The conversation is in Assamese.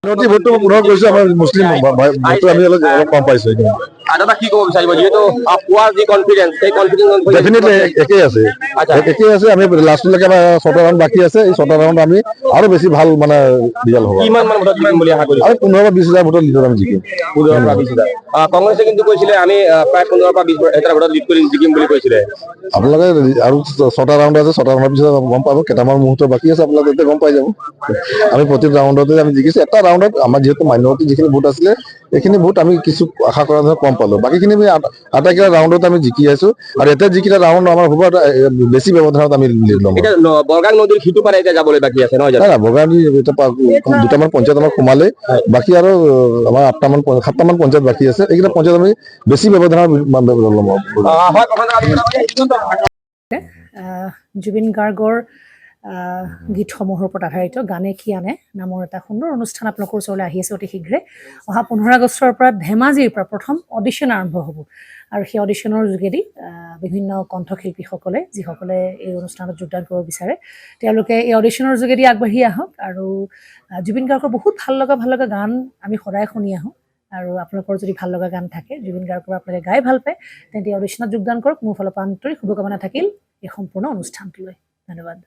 মিনতি ভোটটো পুনৰ কৈছো আমাৰ মুছলিম ভোটটো আমি অলপ কম পাইছো দাদা কি ক'ব বিচাৰিব যিহেতু পোৱাৰ যি কনফিডেন্স সেই কনফিডেন্স ডেফিনেটলি একেই আছে একেই আছে আমি লাষ্টলৈকে আমাৰ ৬টা ৰাউণ্ড বাকী আছে এই ৬টা ৰাউণ্ড আমি আৰু বেছি ভাল মানে ৰিজাল্ট হ'ব কিমান মান ভোটত জিকিম বুলি আশা কৰিছে আমি ১৫ বা ২০ হাজাৰ ভোটত লিডত আমি জিকিম ১৫ পৰা ২০ হাজাৰ কংগ্ৰেছে কিন্তু কৈছিলে আমি প্ৰায় ১৫ পৰা ২০ হাজাৰ ভোটত লিড কৰি জিকিম বুলি কৈছিলে আপোনালোকে আৰু ৬টা ৰাউণ্ড আছে ৬টা ৰাউণ্ডৰ পিছত গম পাব কেইটামান মুহূৰ্ত বাকী আছে আপোনালোকে তেতিয়া গম পাই যাব আমি প্ৰতি ৰাউণ্ডতে আমি জিকিছো এটা ৰাউণ্ডত আমাৰ যিহেতু মাইনৰিটি যিখিনি ভোট আছিলে এইখিনি ভোট আমি কিছু আশা কৰা ধৰণে কম পালো বাকীখিনি আমি আটাইকেইটা ৰাউণ্ডত আমি জিকি আছো আৰু এতিয়া যিকেইটা ৰাউণ্ড আমাৰ হ'ব বেছি ব্যৱধানত আমি লিড ল'ম বৰগাং নদীৰ সিটো পাৰে এতিয়া যাবলৈ বাকী আছে নহয় জানো বৰগাং দুটামান পঞ্চায়ত আমাৰ সোমালে বাকী আৰু আমাৰ ৭টামান পঞ্চায়ত বাকী আছে এইকেইটা পঞ্চায়ত আমি বেছি ব্যৱধানত ল'ম জুবিন গাৰ্গৰ গীতসমূহৰ ওপৰত আধাৰিত গানে কি আনে নামৰ এটা সুন্দৰ অনুষ্ঠান আপোনালোকৰ ওচৰলৈ আহি আছে অতি শীঘ্ৰে অহা ১৫ আগষ্টৰ পৰা ধেমাজিৰ পৰা প্ৰথম অডিশ্যন আৰম্ভ হ'ব আৰু সেই অডিশ্যনৰ যোগেদি বিভিন্ন কণ্ঠশিল্পীসকলে যিসকলে এই অনুষ্ঠানত যোগদান কৰিব বিচাৰে তেওঁলোকে এই অডিশ্যনৰ যোগেদি আগবাঢ়ি আহক আৰু জুবিন গাৰ্গৰ বহুত ভাল লগা গান আমি সদায় শুনি আহোঁ আৰু আপোনালোকৰ যদি ভাল লগা গান থাকে জুবিন গাৰ্গৰ আপোনালোকে গাই ভাল পায় তেন্তে অডিশ্যনত যোগদান কৰক মোৰ ফালৰ পৰা আন্তৰিক শুভকামনা থাকিল এই সম্পূৰ্ণ অনুষ্ঠানটোলৈ ধন্যবাদ